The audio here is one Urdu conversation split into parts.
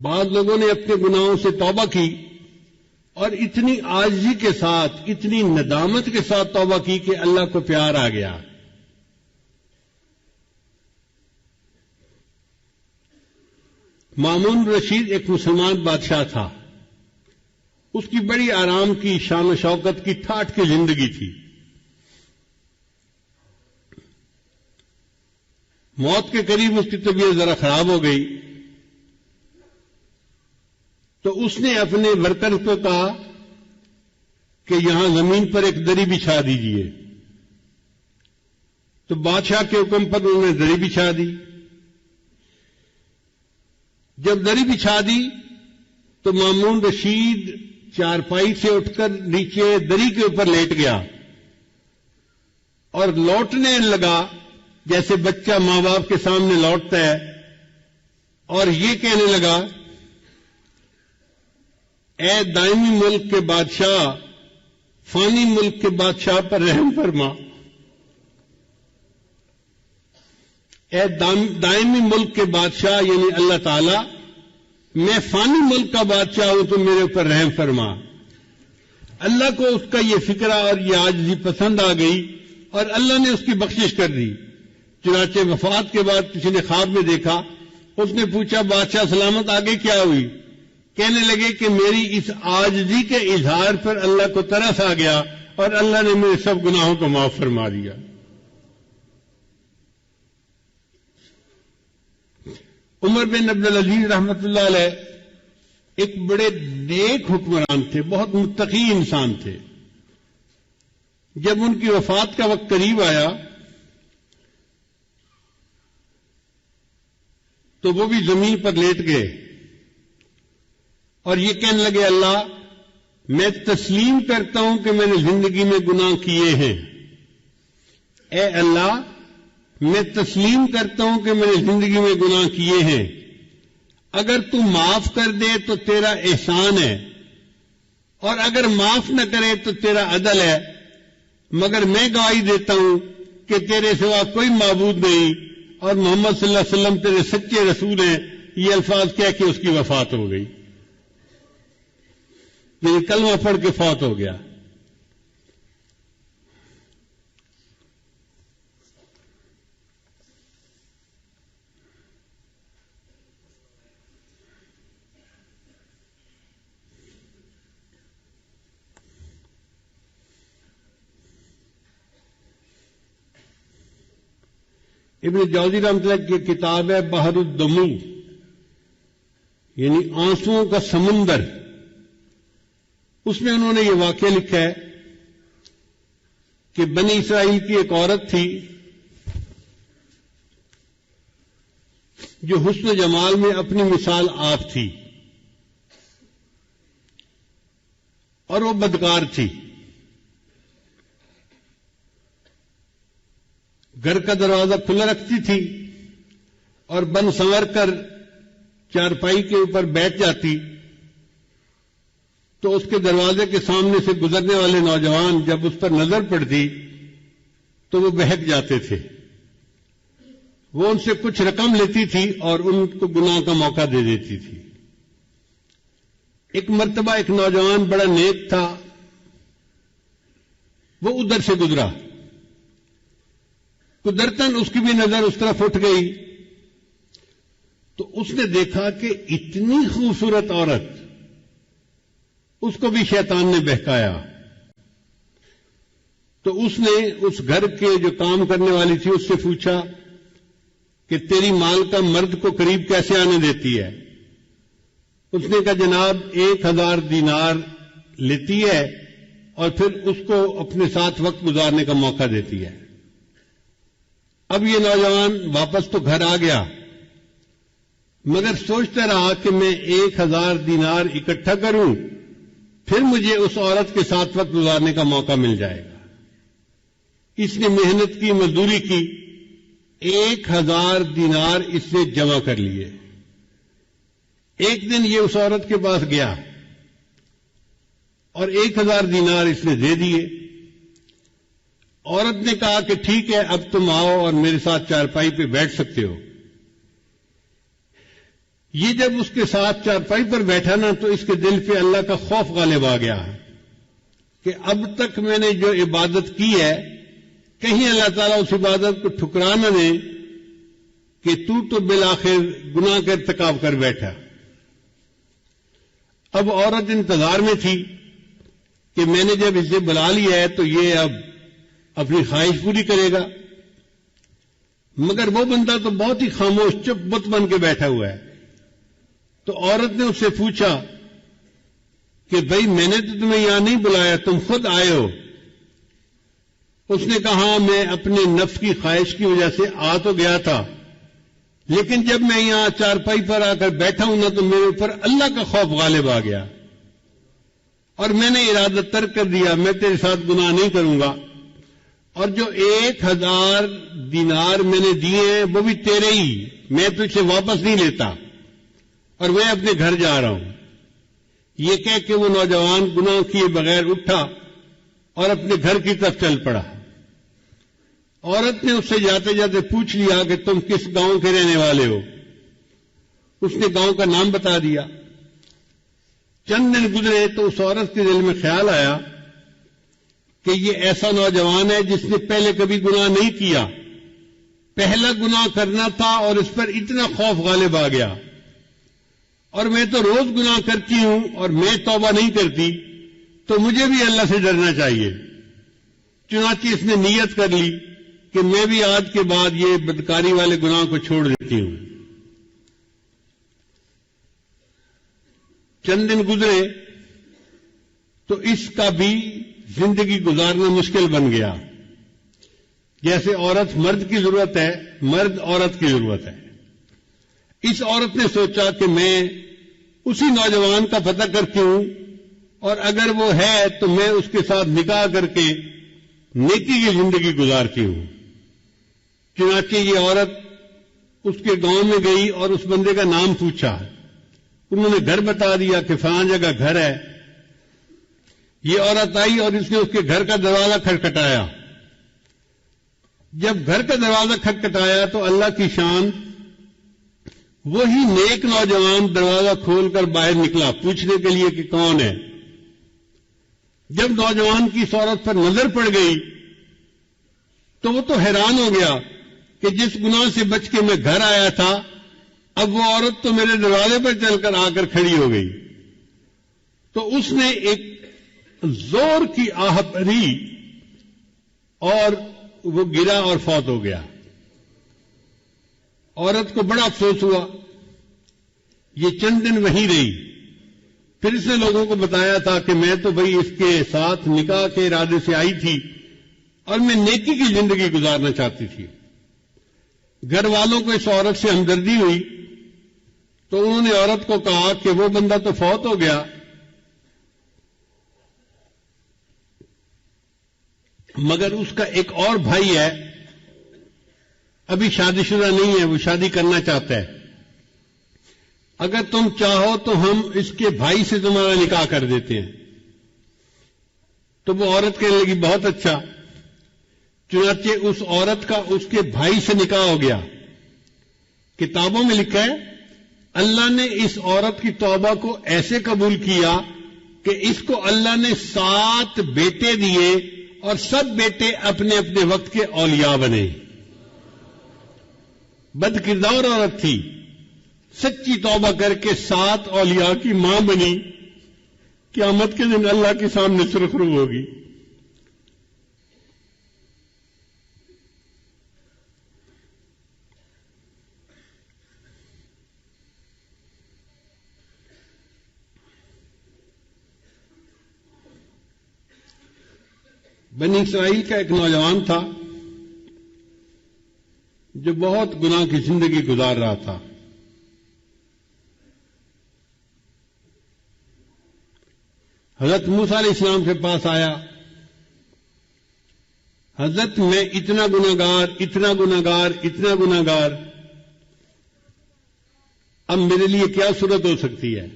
بعض لوگوں نے اپنے گناہوں سے توبہ کی اور اتنی عاجزی کے ساتھ، اتنی ندامت کے ساتھ توبہ کی کہ اللہ کو پیار آ گیا۔ مامون رشید ایک مسلمان بادشاہ تھا، اس کی بڑی آرام کی، شان و شوکت کی، ٹھاٹھ کی زندگی تھی۔ موت کے قریب اس کی طبیعت ذرا خراب ہو گئی تو اس نے اپنے ورکر کو کہا کہ یہاں زمین پر ایک دری بچھا دیجیے۔ تو بادشاہ کے حکم پر انہوں نے دری بچھا دی۔ جب دری بچھا دی تو مامون رشید چارپائی سے اٹھ کر نیچے دری کے اوپر لیٹ گیا اور لوٹنے لگا جیسے بچہ ماں باپ کے سامنے لوٹتا ہے، اور یہ کہنے لگا، اے دائمی ملک کے بادشاہ، فانی ملک کے بادشاہ پر رحم فرما۔ اے دائمی ملک کے بادشاہ یعنی اللہ تعالی، میں فانی ملک کا بادشاہ ہوں تو میرے اوپر رحم فرما۔ اللہ کو اس کا یہ فکرہ اور یہ عاجزی پسند آ گئی اور اللہ نے اس کی بخشش کر دی۔ چنانچہ وفات کے بعد کسی نے خواب میں دیکھا، اس نے پوچھا بادشاہ سلامت آگے کیا ہوئی؟ کہنے لگے کہ میری اس عاجزی کے اظہار پر اللہ کو ترس آ گیا اور اللہ نے میرے سب گناہوں کو معاف فرما دیا۔ عمر بن عبدالعزیز رحمۃ اللہ علیہ ایک بڑے نیک حکمران تھے، بہت متقی انسان تھے۔ جب ان کی وفات کا وقت قریب آیا تو وہ بھی زمین پر لیٹ گئے اور یہ کہنے لگے، اللہ میں تسلیم کرتا ہوں کہ میں نے زندگی میں گناہ کیے ہیں۔ اے اللہ میں تسلیم کرتا ہوں کہ میں نے زندگی میں گناہ کیے ہیں، اگر تو معاف کر دے تو تیرا احسان ہے، اور اگر معاف نہ کرے تو تیرا عدل ہے، مگر میں گواہی دیتا ہوں کہ تیرے سوا کوئی معبود نہیں اور محمد صلی اللہ علیہ وسلم تیرے سچے رسول ہیں۔ یہ الفاظ کہہ کے اس کی وفات ہو گئی، یعنی کلمہ پڑھ کے فوت ہو گیا۔ ابن جوزی رحمۃ اللہ کی کتاب ہے بحر الدموع، یعنی آنسوؤں کا سمندر، اس میں انہوں نے یہ واقعہ لکھا ہے کہ بنی اسرائیل کی ایک عورت تھی جو حسن و جمال میں اپنی مثال آپ تھی، اور وہ بدکار تھی۔ گھر کا دروازہ کھلا رکھتی تھی اور بن سنور کر چارپائی کے اوپر بیٹھ جاتی تو اس کے دروازے کے سامنے سے گزرنے والے نوجوان جب اس پر نظر پڑتی تو وہ بہک جاتے تھے۔ وہ ان سے کچھ رقم لیتی تھی اور ان کو گناہ کا موقع دے دیتی تھی۔ ایک مرتبہ ایک نوجوان بڑا نیک تھا، وہ ادھر سے گزرا، قدرتاً اس کی بھی نظر اس طرف اٹھ گئی تو اس نے دیکھا کہ اتنی خوبصورت عورت، اس کو بھی شیطان نے بہکایا۔ تو اس نے اس گھر کے جو کام کرنے والی تھی اس سے پوچھا کہ تیری مال کا مرد کو قریب کیسے آنے دیتی ہے؟ اس نے کہا جناب 1000 دینار لیتی ہے اور پھر اس کو اپنے ساتھ وقت گزارنے کا موقع دیتی ہے۔ اب یہ نوجوان واپس تو گھر آ گیا، مگر سوچتا رہا کہ میں 1000 دینار اکٹھا کروں پھر مجھے اس عورت کے ساتھ وقت گزارنے کا موقع مل جائے گا۔ اس نے محنت کی، مزدوری کی، 1000 دینار اس نے جمع کر لیے۔ ایک دن یہ اس عورت کے پاس گیا اور 1000 دینار اس نے دے دیے۔ عورت نے کہا کہ ٹھیک ہے اب تم آؤ اور میرے ساتھ چارپائی پہ بیٹھ سکتے ہو۔ یہ جب اس کے ساتھ چارپائی پر بیٹھا نا تو اس کے دل پہ اللہ کا خوف غالب آ گیا کہ اب تک میں نے جو عبادت کی ہے کہیں اللہ تعالیٰ اس عبادت کو ٹھکرا نہ دے کہ تو بالآخر گناہ کا ارتکاب کر بیٹھا۔ اب عورت انتظار میں تھی کہ میں نے جب اسے بلا لیا ہے تو یہ اب اپنی خواہش پوری کرے گا، مگر وہ بندہ تو بہت ہی خاموش چپ بت بن کے بیٹھا ہوا ہے۔ تو عورت نے اس سے پوچھا کہ بھائی میں نے تو تمہیں یہاں نہیں بلایا، تم خود آئے ہو۔ اس نے کہا میں اپنے نفس کی خواہش کی وجہ سے آ تو گیا تھا، لیکن جب میں یہاں چارپائی پر آ کر بیٹھا ہوں نا تو میرے اوپر اللہ کا خوف غالب آ گیا اور میں نے ارادہ ترک کر دیا، میں تیرے ساتھ گناہ نہیں کروں گا، اور جو 1000 دینار میں نے دیے ہیں وہ بھی تیرے ہی، میں تجھ سے واپس نہیں لیتا اور میں اپنے گھر جا رہا ہوں۔ یہ کہہ کے وہ نوجوان گناہ کیے بغیر اٹھا اور اپنے گھر کی طرف چل پڑا۔ عورت نے اس سے جاتے جاتے پوچھ لیا کہ تم کس گاؤں کے رہنے والے ہو؟ اس نے گاؤں کا نام بتا دیا۔ چند دن گزرے تو اس عورت کے دل میں خیال آیا کہ یہ ایسا نوجوان ہے جس نے پہلے کبھی گناہ نہیں کیا، پہلا گناہ کرنا تھا اور اس پر اتنا خوف غالب آ گیا، اور میں تو روز گناہ کرتی ہوں اور میں توبہ نہیں کرتی، تو مجھے بھی اللہ سے ڈرنا چاہیے۔ چنانچہ اس نے نیت کر لی کہ میں بھی آج کے بعد یہ بدکاری والے گناہ کو چھوڑ دیتی ہوں۔ چند دن گزرے تو اس کا بھی زندگی گزارنا مشکل بن گیا۔ جیسے عورت مرد کی ضرورت ہے، مرد عورت کی ضرورت ہے۔ اس عورت نے سوچا کہ میں اسی نوجوان کا پتہ کرتی ہوں اور اگر وہ ہے تو میں اس کے ساتھ نکاح کر کے نیکی کی زندگی گزارتی ہوں۔ چنانچہ یہ عورت اس کے گاؤں میں گئی اور اس بندے کا نام پوچھا، انہوں نے گھر بتا دیا کہ فلاں جگہ گھر ہے۔ یہ عورت آئی اور اس نے اس کے گھر کا دروازہ کھٹکھٹایا۔ جب گھر کا دروازہ کھٹکھٹایا تو اللہ کی شان، وہی نیک نوجوان دروازہ کھول کر باہر نکلا پوچھنے کے لیے کہ کون ہے۔ جب نوجوان کی اس عورت پر نظر پڑ گئی تو وہ تو حیران ہو گیا کہ جس گناہ سے بچ کے میں گھر آیا تھا اب وہ عورت تو میرے دروازے پر چل کر آ کر کھڑی ہو گئی۔ تو اس نے ایک زور کی آہ بھری اور وہ گرا اور فوت ہو گیا۔ عورت کو بڑا افسوس ہوا، یہ چند دن وہیں رہی۔ پھر اس نے لوگوں کو بتایا تھا کہ میں تو بھئی اس کے ساتھ نکاح کے ارادے سے آئی تھی اور میں نیکی کی زندگی گزارنا چاہتی تھی۔ گھر والوں کو اس عورت سے ہمدردی ہوئی تو انہوں نے عورت کو کہا کہ وہ بندہ تو فوت ہو گیا، مگر اس کا ایک اور بھائی ہے، ابھی شادی شدہ نہیں ہے، وہ شادی کرنا چاہتا ہے، اگر تم چاہو تو ہم اس کے بھائی سے تمہارا نکاح کر دیتے ہیں۔ تو وہ عورت کہنے لگی بہت اچھا۔ چنانچہ اس عورت کا اس کے بھائی سے نکاح ہو گیا۔ کتابوں میں لکھا ہے اللہ نے اس عورت کی توبہ کو ایسے قبول کیا کہ اس کو اللہ نے 7 بیٹے دیے اور سب بیٹے اپنے اپنے وقت کے اولیاء بنے۔ بد کردار عورت تھی، سچی توبہ کر کے 7 اولیاء کی ماں بنی، قیامت کے دن اللہ کے سامنے سرخرو ہوگی۔ بنی اسرائیل کا ایک نوجوان تھا جو بہت گناہ کی زندگی گزار رہا تھا۔ حضرت موسیٰ علیہ السلام کے پاس آیا، حضرت میں اتنا گناہگار، اتنا گناہگار، اتنا گناہگار، اب میرے لیے کیا صورت ہو سکتی ہے؟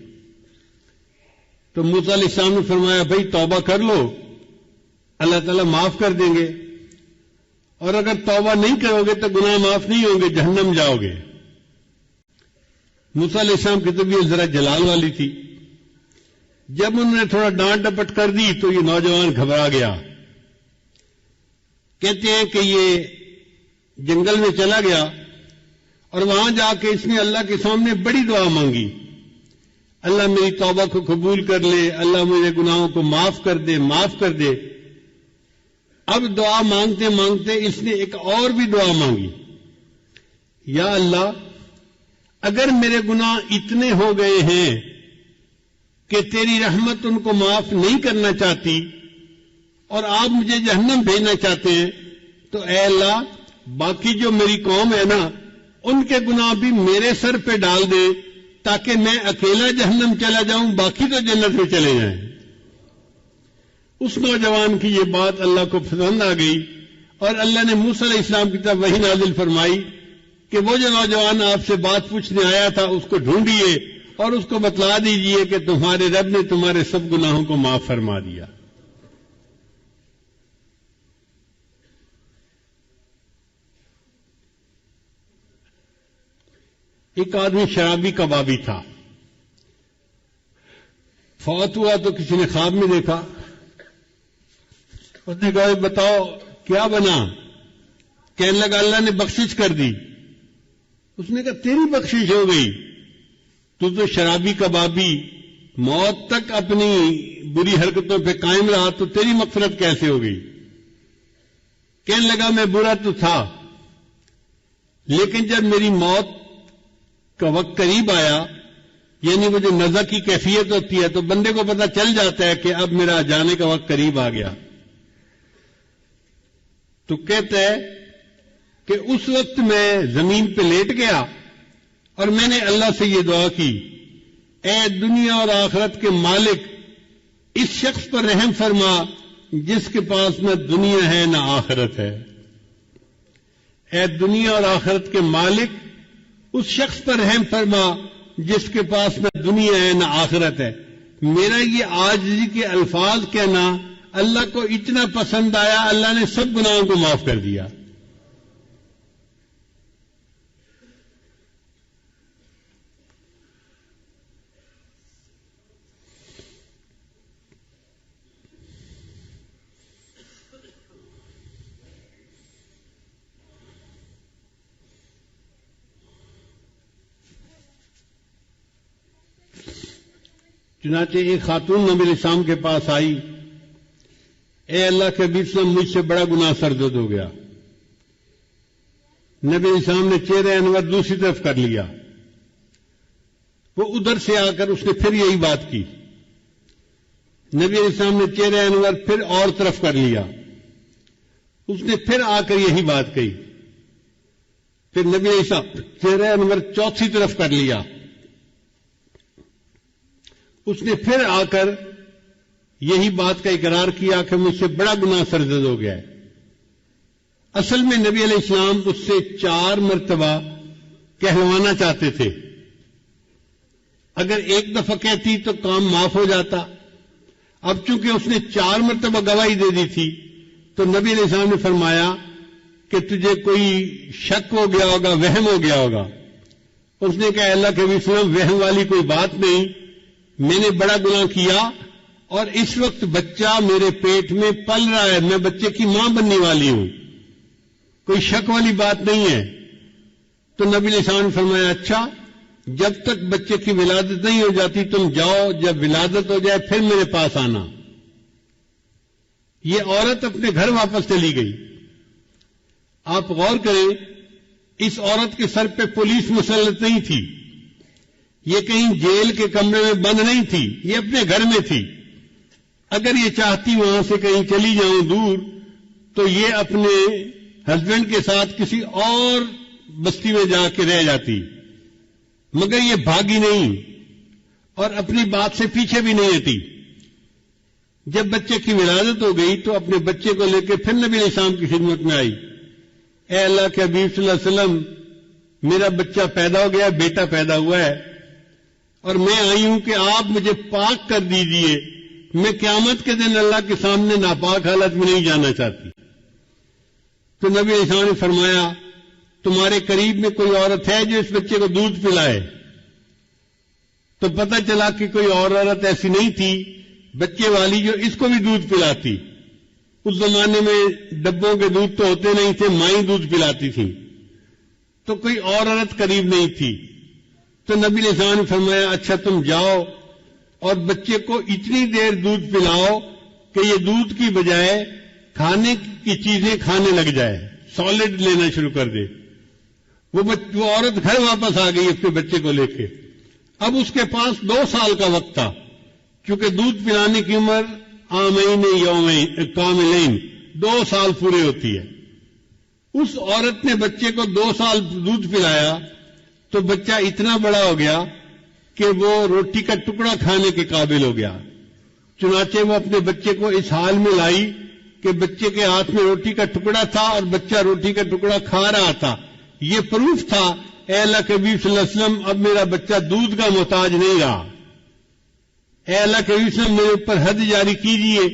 تو موسیٰ علیہ السلام نے فرمایا بھائی توبہ کر لو، اللہ تعالیٰ معاف کر دیں گے، اور اگر توبہ نہیں کرو گے تو گناہ معاف نہیں ہوں گے، جہنم جاؤ گے۔ موسیٰ علیہ السلام کی طبیعت ذرا جلال والی تھی. جب انہوں نے تھوڑا ڈانٹ ڈپٹ کر دی تو یہ نوجوان گھبرا گیا. کہتے ہیں کہ یہ جنگل میں چلا گیا اور وہاں جا کے اس نے اللہ کے سامنے بڑی دعا مانگی. اللہ میری توبہ کو قبول کر لے، اللہ میرے گناہوں کو معاف کر دے، معاف کر دے. اب دعا مانگتے مانگتے اس نے ایک اور بھی دعا مانگی. یا اللہ، اگر میرے گناہ اتنے ہو گئے ہیں کہ تیری رحمت ان کو معاف نہیں کرنا چاہتی اور آپ مجھے جہنم بھیجنا چاہتے ہیں، تو اے اللہ باقی جو میری قوم ہے نا ان کے گناہ بھی میرے سر پہ ڈال دے تاکہ میں اکیلا جہنم چلا جاؤں، باقی تو جنت میں چلے جائیں. اس نوجوان کی یہ بات اللہ کو پسند آ گئی اور اللہ نے موسیٰ علیہ السلام کی طرف وحی نازل فرمائی کہ وہ جو نوجوان آپ سے بات پوچھنے آیا تھا اس کو ڈھونڈیے اور اس کو بتلا دیجئے کہ تمہارے رب نے تمہارے سب گناہوں کو معاف فرما دیا. ایک آدمی شرابی کبابی تھا. فوت ہوا تو کسی نے خواب میں دیکھا. اس نے کہا بتاؤ کیا بنا؟ کہنے لگا اللہ نے بخشش کر دی. اس نے کہا تیری بخشش ہو گئی؟ تو شرابی کبابی موت تک اپنی بری حرکتوں پہ قائم رہا تو تیری مغفرت کیسے ہو گئی؟ کہنے لگا میں برا تو تھا لیکن جب میری موت کا وقت قریب آیا، یعنی وہ جو نزع کی کیفیت ہوتی ہے تو بندے کو پتہ چل جاتا ہے کہ اب میرا جانے کا وقت قریب آ گیا، تو کہتا ہے کہ اس وقت میں زمین پہ لیٹ گیا اور میں نے اللہ سے یہ دعا کی، اے دنیا اور آخرت کے مالک، اس شخص پر رحم فرما جس کے پاس نہ دنیا ہے نہ آخرت ہے. اے دنیا اور آخرت کے مالک، اس شخص پر رحم فرما جس کے پاس نہ دنیا ہے نہ آخرت ہے. میرا یہ عاجزی کے الفاظ کہنا اللہ کو اتنا پسند آیا، اللہ نے سب گناہوں کو معاف کر دیا. چنانچہ ایک خاتون نبی علیہ السلام کے پاس آئی، اے اللہ کے حبیب صلی اللہ علیہ وسلم، مجھ سے بڑا گناہ سرزد ہو گیا. نبی علیہ السلام نے چہرہ انور دوسری طرف کر لیا. وہ ادھر سے آ کر اس نے پھر یہی بات کی. نبی علیہ السلام نے چہرہ انور پھر اور طرف کر لیا. اس نے پھر آ کر یہی بات کہی. پھر نبی علیہ السلام چہرہ انور چوتھی طرف کر لیا. اس نے پھر آ کر یہی بات کا اقرار کیا کہ مجھ سے بڑا گناہ سرزد ہو گیا ہے. اصل میں نبی علیہ السلام اس سے 4 مرتبہ کہلوانا چاہتے تھے. اگر ایک دفعہ کہتی تو کام معاف ہو جاتا. اب چونکہ اس نے 4 مرتبہ گواہی دے دی تھی تو نبی علیہ السلام نے فرمایا کہ تجھے کوئی شک ہو گیا ہوگا، وہم ہو گیا ہوگا. اس نے کہا اللہ کے نبی صلی اللہ علیہ وسلم، وہم والی کوئی بات نہیں، میں نے بڑا گناہ کیا اور اس وقت بچہ میرے پیٹ میں پل رہا ہے، میں بچے کی ماں بننے والی ہوں، کوئی شک والی بات نہیں ہے. تو نبی علیہ السلام نے فرمایا اچھا، جب تک بچے کی ولادت نہیں ہو جاتی تم جاؤ، جب ولادت ہو جائے پھر میرے پاس آنا. یہ عورت اپنے گھر واپس چلی گئی. آپ غور کریں، اس عورت کے سر پہ پولیس مسلط نہیں تھی، یہ کہیں جیل کے کمرے میں بند نہیں تھی، یہ اپنے گھر میں تھی. اگر یہ چاہتی وہاں سے کہیں چلی جاؤں دور تو یہ اپنے ہسبینڈ کے ساتھ کسی اور بستی میں جا کے رہ جاتی، مگر یہ بھاگی نہیں اور اپنی بات سے پیچھے بھی نہیں ہٹی. جب بچے کی ولادت ہو گئی تو اپنے بچے کو لے کے پھر نبی علیہ السلام کی خدمت میں آئی. اے اللہ کے حبیب صلی اللہ علیہ وسلم، میرا بچہ پیدا ہو گیا، بیٹا پیدا ہوا ہے اور میں آئی ہوں کہ آپ مجھے پاک کر دیجئے، میں قیامت کے دن اللہ کے سامنے ناپاک حالت میں نہیں جانا چاہتی. تو نبی علیہ السلام نے فرمایا تمہارے قریب میں کوئی عورت ہے جو اس بچے کو دودھ پلائے؟ تو پتہ چلا کہ کوئی اور عورت ایسی نہیں تھی بچے والی جو اس کو بھی دودھ پلاتی. اس زمانے میں ڈبوں کے دودھ تو ہوتے نہیں تھے، مائیں دودھ پلاتی تھیں، تو کوئی اور عورت قریب نہیں تھی. تو نبی علیہ السلام نے فرمایا اچھا تم جاؤ اور بچے کو اتنی دیر دودھ پلاؤ کہ یہ دودھ کی بجائے کھانے کی چیزیں کھانے لگ جائے، سالڈ لینا شروع کر دے. وہ عورت گھر واپس آ گئی اپنے بچے کو لے کے. اب اس کے پاس 2 سال کا وقت تھا، کیونکہ دودھ پلانے کی عمر عامین یومین کاملین 2 سال پورے ہوتی ہے. اس عورت نے بچے کو 2 سال دودھ پلایا تو بچہ اتنا بڑا ہو گیا کہ وہ روٹی کا ٹکڑا کھانے کے قابل ہو گیا. چنانچہ وہ اپنے بچے کو اس حال میں لائی کہ بچے کے ہاتھ میں روٹی کا ٹکڑا تھا اور بچہ روٹی کا ٹکڑا کھا رہا تھا. یہ پروف تھا اے اللہ کے نبی صلی اللہ علیہ وسلم اب میرا بچہ دودھ کا محتاج نہیں رہا. اے اللہ کے نبی صلی اللہ علیہ وسلم میرے اوپر حد جاری کیجیے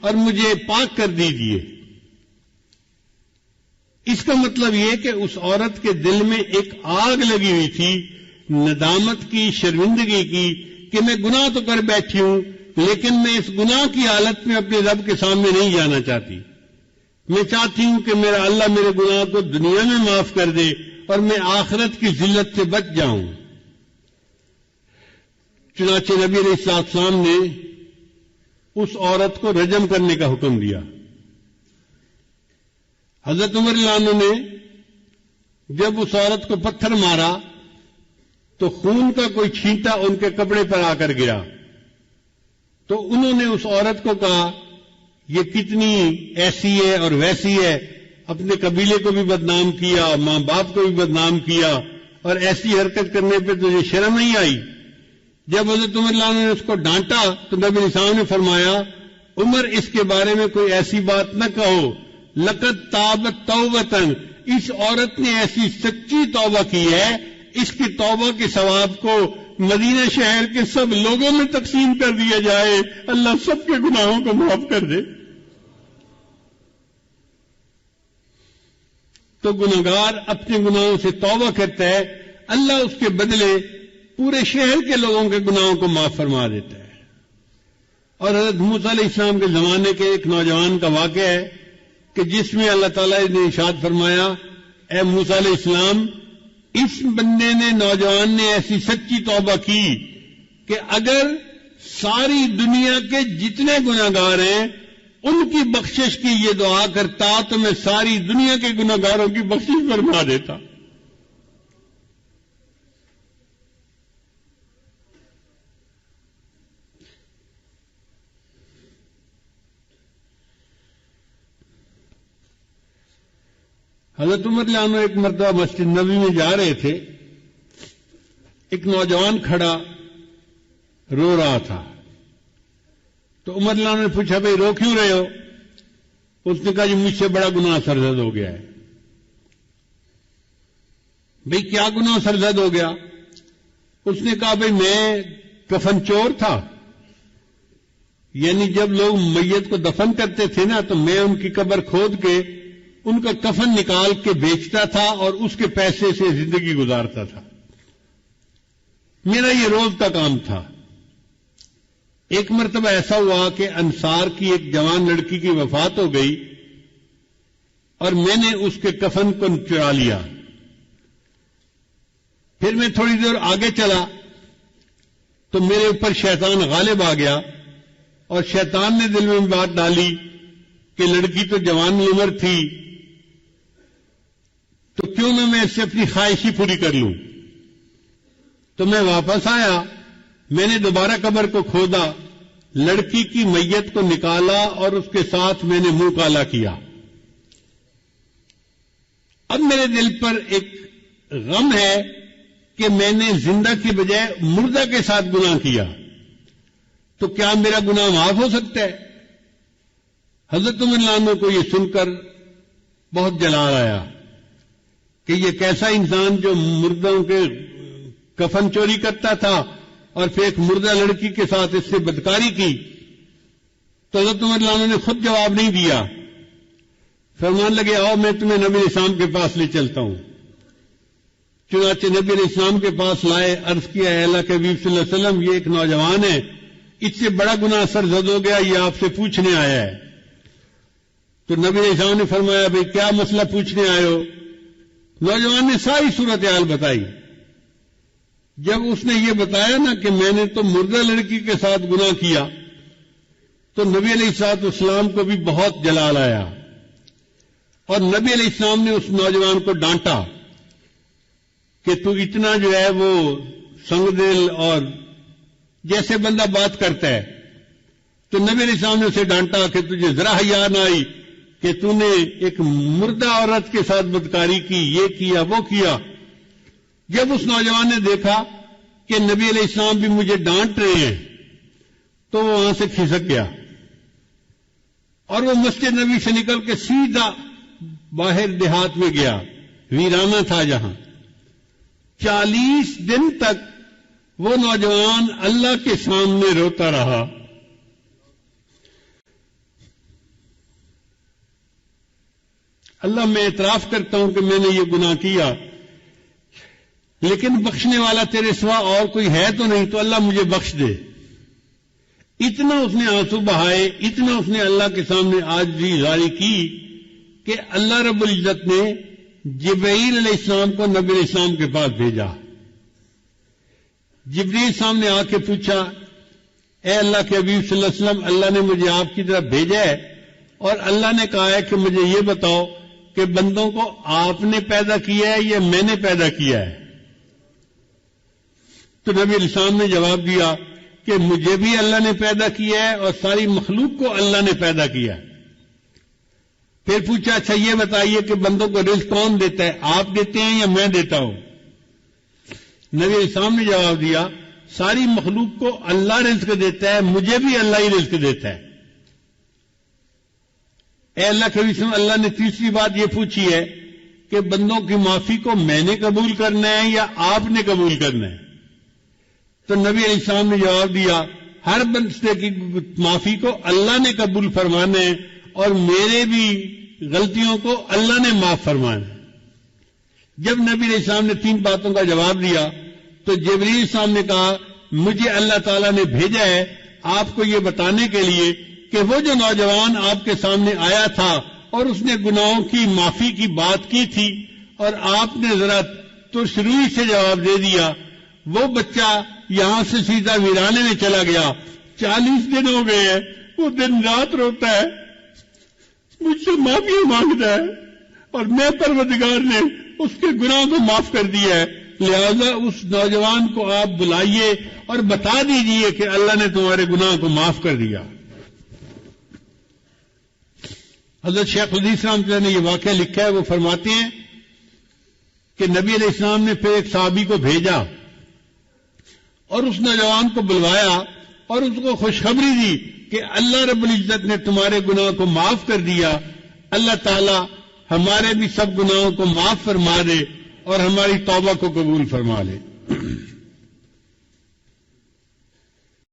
اور مجھے پاک کر دیجیے. اس کا مطلب یہ کہ اس عورت کے دل میں ایک آگ لگی ہوئی تھی ندامت کی، شرمندگی کی، کہ میں گناہ تو کر بیٹھی ہوں لیکن میں اس گناہ کی حالت میں اپنے رب کے سامنے نہیں جانا چاہتی. میں چاہتی ہوں کہ میرا اللہ میرے گناہ کو دنیا میں معاف کر دے اور میں آخرت کی ذلت سے بچ جاؤں. چنانچہ نبی علیہ السلام نے اس عورت کو رجم کرنے کا حکم دیا. حضرت عمر رضی اللہ عنہ نے جب اس عورت کو پتھر مارا تو خون کا کوئی چھینٹا ان کے کپڑے پر آ کر گرا. تو انہوں نے اس عورت کو کہا یہ کتنی ایسی ہے اور ویسی ہے، اپنے قبیلے کو بھی بدنام کیا، ماں باپ کو بھی بدنام کیا، اور ایسی حرکت کرنے پہ تجھے شرم نہیں آئی. جب حضرت عمر رضی اللہ عنہ نے اس کو ڈانٹا تو نبی علیہ السلام نے فرمایا عمر اس کے بارے میں کوئی ایسی بات نہ کہو، لقد تابت توبتن، اس عورت نے ایسی سچی توبہ کی ہے، اس کی توبہ کے ثواب کو مدینہ شہر کے سب لوگوں میں تقسیم کر دیا جائے، اللہ سب کے گناہوں کو معاف کر دے. تو گناہگار اپنے گناہوں سے توبہ کرتا ہے، اللہ اس کے بدلے پورے شہر کے لوگوں کے گناہوں کو معاف فرما دیتا ہے. اور حضرت موسیٰ علیہ السلام کے زمانے کے ایک نوجوان کا واقعہ ہے کہ جس میں اللہ تعالیٰ نے ارشاد فرمایا اے موسیٰ علیہ السلام اس بندے نے، نوجوان نے ایسی سچی توبہ کی کہ اگر ساری دنیا کے جتنے گناہگار ہیں ان کی بخشش کی یہ دعا کرتا تو میں ساری دنیا کے گناہگاروں کی بخشش فرما دیتا. حضرت عمر رضی اللہ عنہ ایک مرتبہ مسجد نبوی میں جا رہے تھے، ایک نوجوان کھڑا رو رہا تھا. تو عمر رضی اللہ عنہ نے پوچھا بھائی رو کیوں رہے ہو؟ اس نے کہا جی مجھ سے بڑا گناہ سرزد ہو گیا ہے. بھئی کیا گناہ سرزد ہو گیا؟ اس نے کہا بھئی میں کفن چور تھا، یعنی جب لوگ میت کو دفن کرتے تھے نا تو میں ان کی قبر کھود کے ان کا کفن نکال کے بیچتا تھا اور اس کے پیسے سے زندگی گزارتا تھا. میرا یہ روز کا کام تھا. ایک مرتبہ ایسا ہوا کہ انصار کی ایک جوان لڑکی کی وفات ہو گئی اور میں نے اس کے کفن کو چرا لیا. پھر میں تھوڑی دیر آگے چلا تو میرے اوپر شیطان غالب آ گیا اور شیطان نے دل میں بات ڈالی کہ لڑکی تو جوان عمر تھی تو کیوں نہ میں اس سے اپنی خواہش ہی پوری کر لوں. تو میں واپس آیا، میں نے دوبارہ قبر کو کھودا، لڑکی کی میت کو نکالا اور اس کے ساتھ میں نے منہ کالا کیا. اب میرے دل پر ایک غم ہے کہ میں نے زندہ کی بجائے مردہ کے ساتھ گناہ کیا، تو کیا میرا گناہ معاف ہو سکتا ہے؟ حضرت عمر رضی اللہ عنہ کو یہ سن کر بہت جلال آیا کہ یہ کیسا انسان جو مردوں کے کفن چوری کرتا تھا اور پھر ایک مردہ لڑکی کے ساتھ اس سے بدکاری کی. تو حضرت عمر رضی اللہ عنہ نے خود جواب نہیں دیا، فرمان لگے آؤ میں تمہیں نبی اسلام کے پاس لے چلتا ہوں. چنانچہ نبی علیہ السلام کے پاس لائے، عرض کیا اے اللہ کے حبیب صلی اللہ علیہ وسلم، یہ ایک نوجوان ہے، اس سے بڑا گناہ سرزد ہو گیا، یہ آپ سے پوچھنے آیا ہے۔ تو نبی علیہ السلام نے فرمایا بھئی کیا مسئلہ پوچھنے آئے ہو؟ نوجوان نے ساری صورتحال بتائی۔ جب اس نے یہ بتایا نا کہ میں نے تو مردہ لڑکی کے ساتھ گناہ کیا، تو نبی علیہ الصلوۃ والسلام کو بھی بہت جلال آیا، اور نبی علیہ السلام نے اس نوجوان کو ڈانٹا کہ تو اتنا جو ہے وہ سنگ دل اور جیسے بندہ بات کرتا ہے۔ تو نبی علیہ السلام نے اسے ڈانٹا کہ تجھے ذرا حیا نہ آئی کہ تو نے ایک مردہ عورت کے ساتھ بدکاری کی، یہ کیا وہ کیا۔ جب اس نوجوان نے دیکھا کہ نبی علیہ السلام بھی مجھے ڈانٹ رہے ہیں تو وہ وہاں سے کھسک گیا، اور وہ مسجد نبی سے نکل کے سیدھا باہر دیہات میں گیا، ویرانہ تھا جہاں۔ 40 دن تک وہ نوجوان اللہ کے سامنے روتا رہا۔ اللہ میں اعتراف کرتا ہوں کہ میں نے یہ گناہ کیا، لیکن بخشنے والا تیرے سوا اور کوئی ہے تو نہیں، تو اللہ مجھے بخش دے۔ اتنا اس نے آنسو بہائے، اتنا اس نے اللہ کے سامنے عاجزی ظاہر کی کہ اللہ رب العزت نے جبرائیل علیہ السلام کو نبی علیہ السلام کے پاس بھیجا۔ جبرائیل سامنے آ کے پوچھا اے اللہ کے حبیب صلی اللہ علیہ وسلم، اللہ نے مجھے آپ کی طرف بھیجا ہے، اور اللہ نے کہا ہے کہ مجھے یہ بتاؤ کہ بندوں کو آپ نے پیدا کیا ہے یا میں نے پیدا کیا ہے؟ تو نبی علیہ السلام نے جواب دیا کہ مجھے بھی اللہ نے پیدا کیا ہے اور ساری مخلوق کو اللہ نے پیدا کیا ہے۔ پھر پوچھا اچھا یہ بتائیے کہ بندوں کو رزق کون دیتا ہے، آپ دیتے ہیں یا میں دیتا ہوں؟ نبی علیہ السلام نے جواب دیا ساری مخلوق کو اللہ رزق دیتا ہے، مجھے بھی اللہ ہی رزق دیتا ہے۔ اے اللہ کے وسلم، اللہ نے تیسری بات یہ پوچھی ہے کہ بندوں کی معافی کو میں نے قبول کرنا ہے یا آپ نے قبول کرنا ہے؟ تو نبی علیہ السلام نے جواب دیا ہر بندے کی معافی کو اللہ نے قبول فرمانا ہے اور میرے بھی غلطیوں کو اللہ نے معاف فرمانا ہے۔ جب نبی علیہ السلام نے 3 باتوں کا جواب دیا تو جبرائیل السلام نے کہا مجھے اللہ تعالیٰ نے بھیجا ہے آپ کو یہ بتانے کے لیے کہ وہ جو نوجوان آپ کے سامنے آیا تھا اور اس نے گناہوں کی معافی کی بات کی تھی اور آپ نے ذرا ترش روئی سے جواب دے دیا، وہ بچہ یہاں سے سیدھا ویرانے میں چلا گیا۔ 40 دن ہو گئے ہیں، وہ دن رات روتا ہے، مجھ سے معافی مانگتا ہے، اور میں پروردگار نے اس کے گناہ کو معاف کر دیا ہے۔ لہذا اس نوجوان کو آپ بلائیے اور بتا دیجئے کہ اللہ نے تمہارے گناہ کو معاف کر دیا۔ حضرت شیخ الحدیث رحمۃ اللہ نے یہ واقعہ لکھا ہے، وہ فرماتے ہیں کہ نبی علیہ السلام نے پھر ایک صحابی کو بھیجا اور اس نوجوان کو بلوایا اور اس کو خوشخبری دی کہ اللہ رب العزت نے تمہارے گناہ کو معاف کر دیا، اللہ تعالی ہمارے بھی سب گناہوں کو معاف فرما دے اور ہماری توبہ کو قبول فرما لے۔